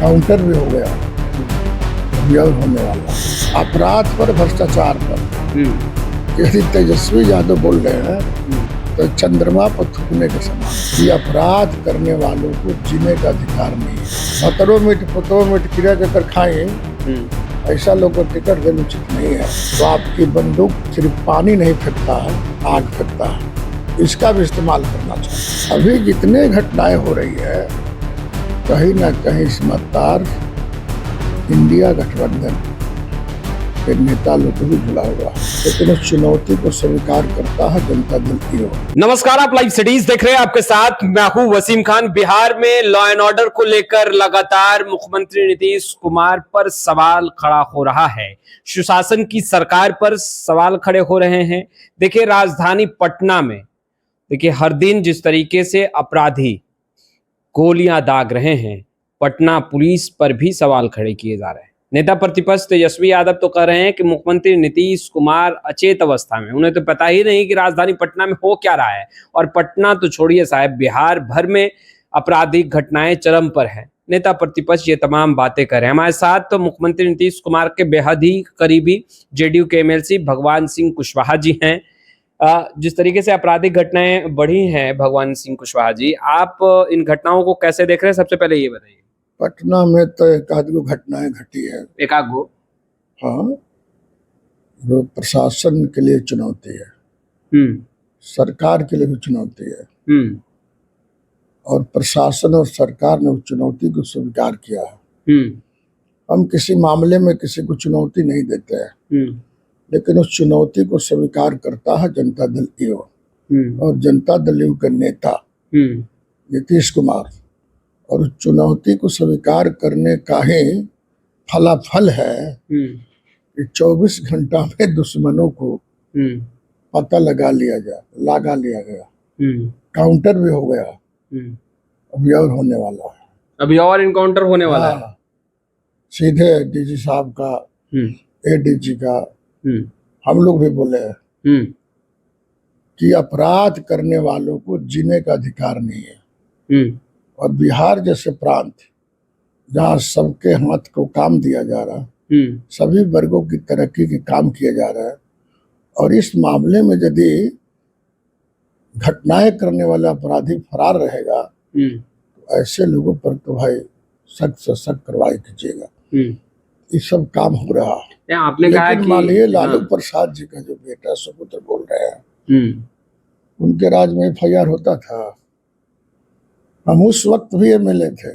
Counter भी हो गया, अभी और होने वाला। अपराध पर, भ्रष्टाचार पर यदि तेजस्वी यादव बोल रहे हैं तो चंद्रमा पर थूकने के समान। ये अपराध करने वालों को जीने का अधिकार नहीं है। मतरों मीट पुतरों मीट क्रिया कर खाएं, ऐसा लोग को टिकट देना उचित नहीं है। तो आपकी बंदूक सिर्फ पानी नहीं फेंकता है, आग फेंकता है, इसका भी इस्तेमाल करना चाहिए। अभी जितने घटनाएं हो रही है, कहीं ना कहीं समझदार इंडिया गठबंधन के नेता लोग को भी जुड़ा हुआ है, लेकिन उस चुनौती को स्वीकार करता है जनता दल की ओर। नमस्कार, आप लाइव सिटीज देख रहे हैं। आपके साथ मैं हूं वसीम खान। बिहार में लॉ एंड ऑर्डर को लेकर लगातार मुख्यमंत्री नीतीश कुमार पर सवाल खड़ा हो रहा है। सुशासन की सरकार पर सवाल खड़े हो रहे हैं। देखिए, राजधानी पटना में देखिए हर दिन जिस तरीके से अपराधी गोलियां दाग रहे हैं, पटना पुलिस पर भी सवाल खड़े किए जा रहे हैं। नेता प्रतिपक्ष तेजस्वी यादव तो कह रहे हैं कि मुख्यमंत्री नीतीश कुमार अचेत अवस्था में, उन्हें तो पता ही नहीं कि राजधानी पटना में हो क्या रहा है। और पटना तो छोड़िए साहब, बिहार भर में आपराधिक घटनाएं चरम पर है। नेता प्रतिपक्ष ये तमाम बातें कर रहे हैं। हमारे साथ तो मुख्यमंत्री नीतीश कुमार के बेहद ही करीबी जेडीयू के एमएलसी भगवान सिंह कुशवाहा जी हैं। जिस तरीके से आपराधिक घटनाएं बढ़ी हैं, भगवान सिंह कुशवाहा जी, आप इन घटनाओं को कैसे देख रहे हैं? सबसे पहले ये बताइए। पटना में तो एक आध गो घटनाएं घटी है, एक आध गो, हाँ, जो प्रशासन के लिए चुनौती है, सरकार के लिए भी चुनौती है, और प्रशासन और सरकार ने उस चुनौती को स्वीकार किया है। हम किसी मामले में किसी को चुनौती नहीं देते हैं, लेकिन उस चुनौती को स्वीकार करता है जनता दल यू, और जनता दल यू के नेता नीतीश कुमार। और उस चुनौती को स्वीकार करने का ही फलाफल है कि 24 घंटा में दुश्मनों को पता लगा लिया गया, काउंटर भी हो गया, अभी और होने वाला है। अभी और इनकाउंटर होने वाला है। सीधे डीजी साहब का, एडीजी का, हम लोग भी बोले हैं कि अपराध करने वालों को जीने का अधिकार नहीं है। और बिहार जैसे प्रांत जहाँ सबके हाथ को काम दिया जा रहा है, सभी वर्गों की तरक्की के काम किया जा रहा है, और इस मामले में यदि घटनाएं करने वाला अपराधी फरार रहेगा तो ऐसे लोगों पर तो भाई सख्त से सख्त कार्रवाई कीजिएगा। ये सब काम हो रहा है। आपने कहा कि मानिए लालू प्रसाद जी का जो बेटा सुपुत्र बोल रहे हैं, उनके राज में FIR होता था। हम उस वक्त भी MLA थे,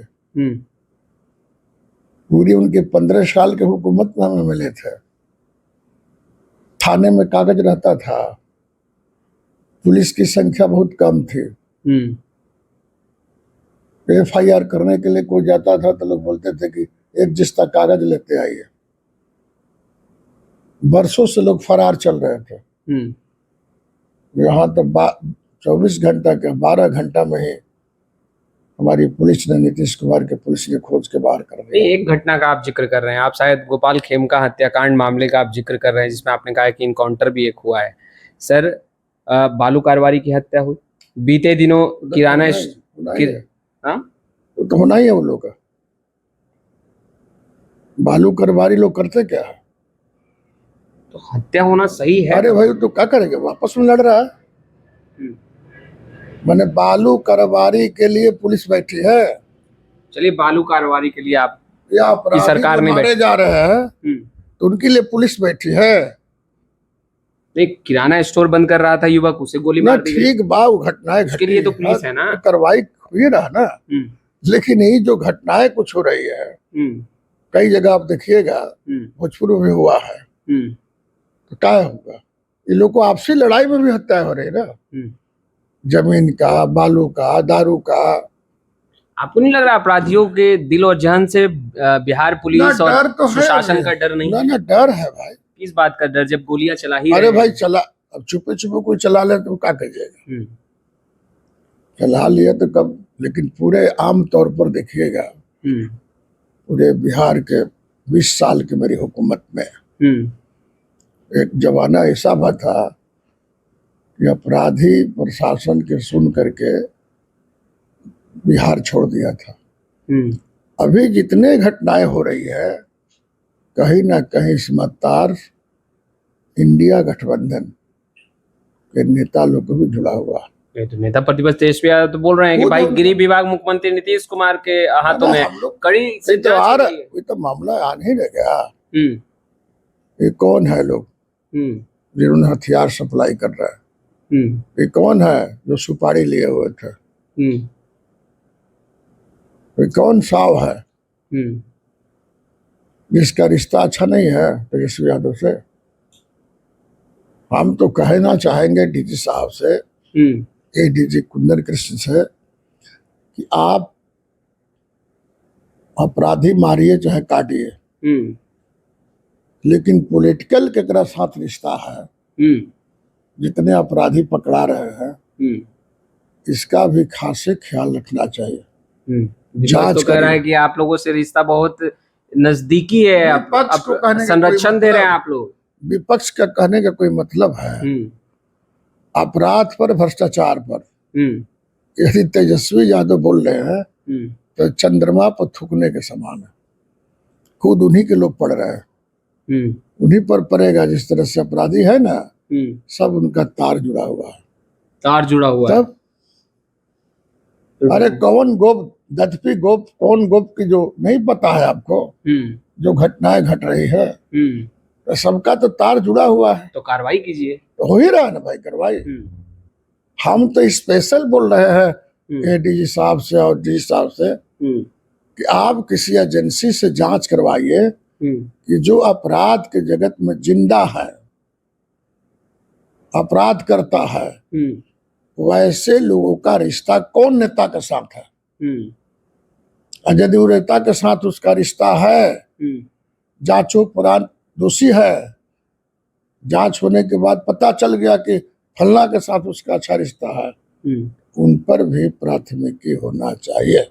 पूरी उनके 15 साल के हुकूमत में हम MLA थे। थाने में कागज रहता था, पुलिस की संख्या बहुत कम थी। FIR करने के लिए कोई जाता था तो लोग बोलते थे कि एक जिस्ता कागज लेते आइए। बरसों से लोग फरार चल रहे थे। यहाँ तो 24 घंटा के 12 घंटा में ही हमारी पुलिस ने, नीतीश कुमार के पुलिस ने खोज के बाहर कर दिया। एक घटना का आप जिक्र कर रहे हैं, आप शायद गोपाल खेमका हत्याकांड मामले का आप जिक्र कर रहे हैं, जिसमें आपने कहा कि इनकाउंटर भी एक हुआ है। सर, बालू कारोबारी की हत्या हुई बीते दिनों, किराना वो तो होना ही है। वो लोग का बालू कारोबारी लोग करते क्या है? तो हत्या होना सही है। अरे भाई, तो क्या करेंगे, वापस में लड़ रहा है। मैंने बालू कारोबारी के लिए पुलिस बैठी है। चलिए, बालू कारोबारी के लिए आप या की सरकार में मारे जा रहे हैं तो उनके लिए पुलिस बैठी है। एक किराना स्टोर बंद कर रहा था युवक, उसे गोली मार दी। ठीक बा, वो घटनाएं उसके लिए तो पुलिस है ना, कार्रवाई हुई रहा ना। लेकिन ये जो घटनाएं कुछ हो रही है, कई जगह आप देखिएगा, भोजपुर में हुआ है, तो क्या होगा? ये लोग को आपसी लड़ाई में भी हत्या हो रही है ना, जमीन का, बालू का, दारू का। आपको नहीं लग रहा अपराधियों के दिल और जहन से बिहार पुलिस और तो सुशासन का डर नहीं? ना डर है भाई। किस बात का डर, जब गोलियां चला ही अरे भाई, चला, अब छुपे छुपे कोई चला ले तो क्या करिएगा? चला लिया तो कब, लेकिन पूरे आम तौर पर देखिएगा, पूरे बिहार के 20 साल की मेरी हुकूमत में एक जमाना ऐसा भी था कि अपराधी प्रशासन के सुन करके बिहार छोड़ दिया था। अभी जितने घटनाएं हो रही है कहीं ना कहीं इसमें तार इंडिया गठबंधन के नेता लोग को भी जुड़ा हुआ है। ये तो नेता प्रतिपक्ष तेजस्वी यादव तो बोल रहे हैं कि वो भाई तो- गृह विभाग मुख्यमंत्री नीतीश कुमार के हाथों में हम लोग कड़ी ये से तो जांच आ हो रहा रही है। ये तो मामला आ नहीं रह गया। हम्म ये कौन है लोग हम्म जिन्होंने हथियार सप्लाई कर रहा है? हम्म ये कौन है जो सुपारी लिए हुए थे? हम्म ये कौन साव है हम्म जिसका रिश्ता अच्छा नहीं है तेजस्वी यादव से? हम तो कहना चाहेंगे डीजी साहब से, एडीजी कुंदन कृष्ण से, कि आप अपराधी मारिए चाहे काटिए, लेकिन पॉलिटिकल के साथ रिश्ता है। जितने अपराधी पकड़ा रहे हैं इसका भी खासे ख्याल रखना चाहिए। जांच तो कह रहा है कि आप लोगों से रिश्ता बहुत नजदीकी है, विपक्ष को कहने का संरक्षण कोई दे रहे हैं मतलब- आप लोग। विपक्ष का कहने का कोई मतलब है? अपराध पर, भ्रष्टाचार पर यदि तेजस्वी यादव बोल रहे हैं तो चंद्रमा पर थूकने के समान है। खुद उन्हीं के लोग पढ़ रहे हैं, उन्हीं पर पड़ेगा। जिस तरह से अपराधी है ना, सब उनका तार जुड़ा हुआ है। तार जुड़ा हुआ है। तब अरे कौन गोप दत्पी गोप कौन गोप की जो नहीं पता है आपको? जो घटनाएं घट रही है तो सबका तो तार जुड़ा हुआ है। तो कार्रवाई कीजिए। तो हो ही रहा है ना भाई कार्रवाई। हम तो स्पेशल बोल रहे हैं एडीजी साहब से और डीजी साहब से कि आप किसी एजेंसी से जांच करवाइए कि जो अपराध के जगत में जिंदा है, अपराध करता है, वैसे लोगों का रिश्ता कौन नेता के साथ है। और यदि वो नेता के साथ उसका रिश्ता है, जांच उपरांत दोषी है, जांच होने के बाद पता चल गया कि फल्ला के साथ उसका अच्छा रिश्ता है, उन पर भी प्राथमिकी होना चाहिए।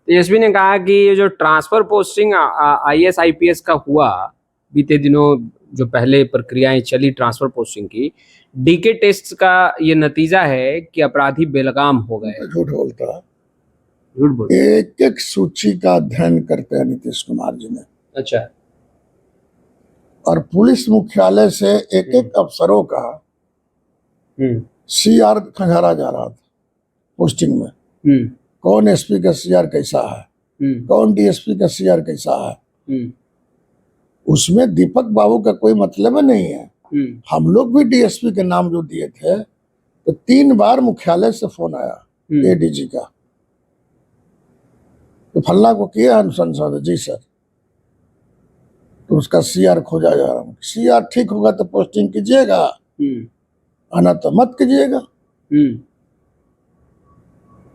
तेजस्वी ने कहा कि ये जो ट्रांसफर पोस्टिंग आईएएस आईपीएस का हुआ बीते दिनों, जो पहले प्रक्रियाएं चली ट्रांसफर पोस्टिंग की, डीके टेस्ट का ये नतीजा है कि अपराधी बेलगाम हो गए। झूठ बोलता है, झूठ बोल। एक एक सूची का अध्ययन करते हैं नीतीश कुमार जी ने। अच्छा। और पुलिस मुख्यालय से एक एक अफसरों का सीआर खंगारा जा रहा था पोस्टिंग में। कौन एसपी का सीआर कैसा है, कौन डीएसपी का सीआर कैसा है, उसमें दीपक बाबू का कोई मतलब नहीं है। हम लोग भी डीएसपी के नाम जो दिए थे तो 3 बार मुख्यालय से फोन आया एडीजी का, तो फल्ला को किया अनुशंसा, जी सर, तो उसका सीआर खोजा जा रहा है। सीआर ठीक होगा तो पोस्टिंग कीजिएगा, आना तो मत कीजिएगा।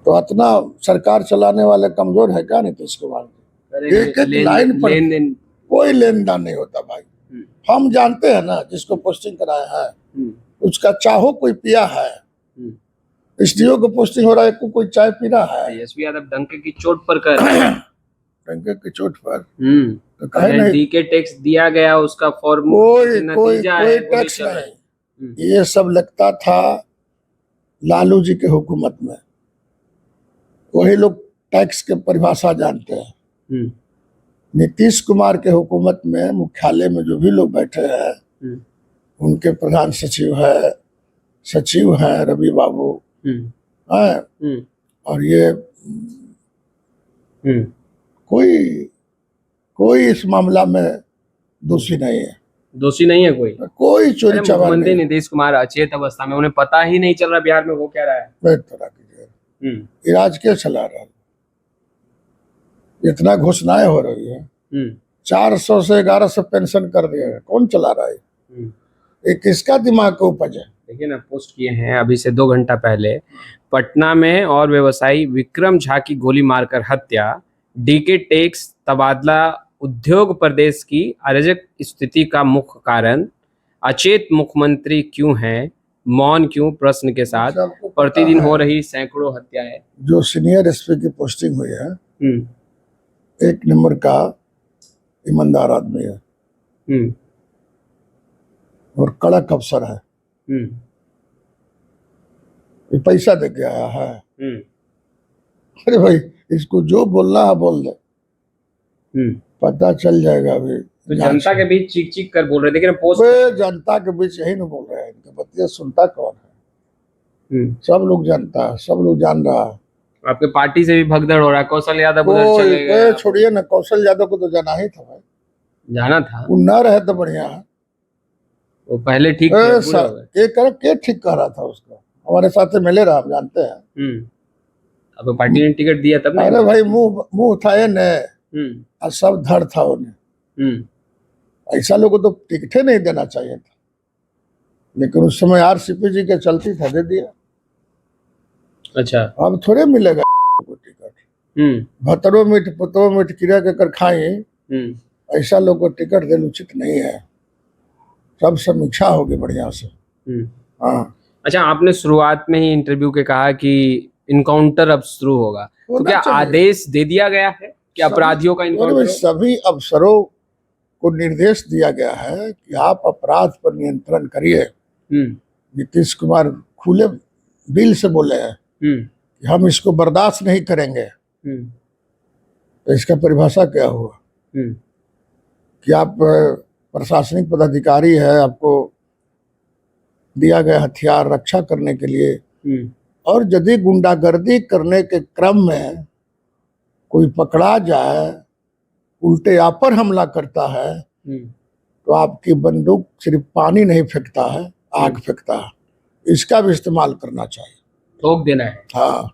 तो इतना सरकार चलाने वाले कमजोर है क्या नीतीश कुमार? एक एक लाइन पर कोई लेन देन नहीं होता भाई। हम जानते हैं ना, जिसको पोस्टिंग कराया है उसका चाहो कोई पिया है। एसडीओ को पोस्टिंग हो रहा है, कोई चाय पी रहा है। तेजस्वी यादव डंके की चोट पर कर डंके की चोट पर तो कहे नहीं डीके टैक्स दिया गया, उसका फॉर्म कोई टैक्स नहीं। ये सब लगता था लालू जी के हुकूमत में, वही लोग टैक्स के परिभाषा जानते हैं। नीतीश कुमार के हुकूमत में मुख्यालय में जो भी लोग बैठे हैं, उनके प्रधान सचिव हैं रवि बाबू हैं, और ये कोई इस मामला में दोषी नहीं है। दोषी नहीं है कोई चोरी चमारी। मुख्यमंत्री नीतीश कुमार अचेत अवस्था में, उन्हें पता ही नहीं चल रहा बिहार में वो क्या रहा है। इलाज क्या चला रहा है? इतना घोषणाएं हो रही है, 400 से 1100 पेंशन कर दिया है, कौन चला रहा है? ये किसका दिमाग का उपज है? देखिए ना, पोस्ट किए हैं अभी से 2 घंटा पहले, पटना में और व्यवसायी विक्रम झा की गोली मारकर हत्या, डीके टैक्स तबादला उद्योग प्रदेश की अराजक स्थिति का मुख्य कारण, अचेत मुख्यमंत्री क्यों हैं, मौन क्यों प्रश्न के साथ प्रतिदिन हो रही सैकड़ों हत्याएं। जो सीनियर एसपी की पोस्टिंग हुई है, 1 नंबर का ईमानदार आदमी है और कड़क अफसर है। ये पैसा दे के आया है। अरे भाई, इसको जो बोलना है बोल दे, पता चल जाएगा अभी। तो जनता के बीच चीख चीख कर बोल रहे थे कि पोस्ट वे जनता के बीच यही नहीं बोल रहे हैं, इनके बतिया सुनता कौन है? सब लोग जानता है, सब लोग जान रहा है। आपके पार्टी से भी भगदड़ हो रहा है, कौशल यादव उधर चले गए। छोड़िए ना, कौशल यादव को तो जाना ही था भाई, जाना था, वो न रहे तो बढ़िया है। वो पहले ठीक के ठीक कह रहा था उसको, हमारे साथ मिले रहा, हम जानते हैं। अब पार्टी ने टिकट दिया तब। अरे भाई मुंह उठाए न, सब धड़ था उन्हें। ऐसा लोगों को तो टिकट नहीं देना चाहिए था, लेकिन उस समय आरसीपी जी के चलती था, दे दिया। अच्छा, अब थोड़े मिलेगा टिकट। भतरो मीठ पुतरो मीठ किरा के कर खाए, ऐसा लोग को टिकट देना उचित नहीं है। सब समीक्षा होगी बढ़िया से। हाँ। अच्छा, आपने शुरुआत में ही इंटरव्यू के कहा कि इनकाउंटर अब शुरू होगा, तो क्या आदेश दे दिया गया है कि अपराधियों का इनकाउंटर? सभी अफसरों को निर्देश दिया गया है कि आप अपराध पर नियंत्रण करिए। नीतीश कुमार खुले दिल से बोले हैं कि हम इसको बर्दाश्त नहीं करेंगे। तो इसका परिभाषा क्या हुआ कि आप प्रशासनिक पदाधिकारी है, आपको दिया गया हथियार रक्षा करने के लिए, और यदि गुंडागर्दी करने के क्रम में कोई पकड़ा जाए, उल्टे आप पर हमला करता है, तो आपकी बंदूक सिर्फ पानी नहीं फेंकता है, आग फेंकता है। इसका भी इस्तेमाल करना चाहिए, ठोक देना है। हाँ।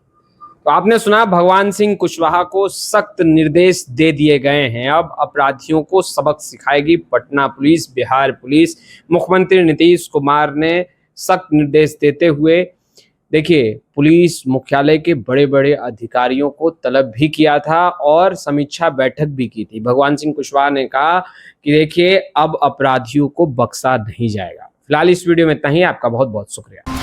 तो आपने सुना, भगवान सिंह कुशवाहा को सख्त निर्देश दे दिए गए हैं। अब अपराधियों को सबक सिखाएगी पटना पुलिस, बिहार पुलिस। मुख्यमंत्री नीतीश कुमार ने सख्त निर्देश देते हुए, देखिए, पुलिस मुख्यालय के बड़े बड़े अधिकारियों को तलब भी किया था और समीक्षा बैठक भी की थी। भगवान सिंह कुशवाहा ने कहा कि देखिए, अब अपराधियों को बख्शा नहीं जाएगा। फिलहाल इस वीडियो में इतना ही। आपका बहुत बहुत शुक्रिया।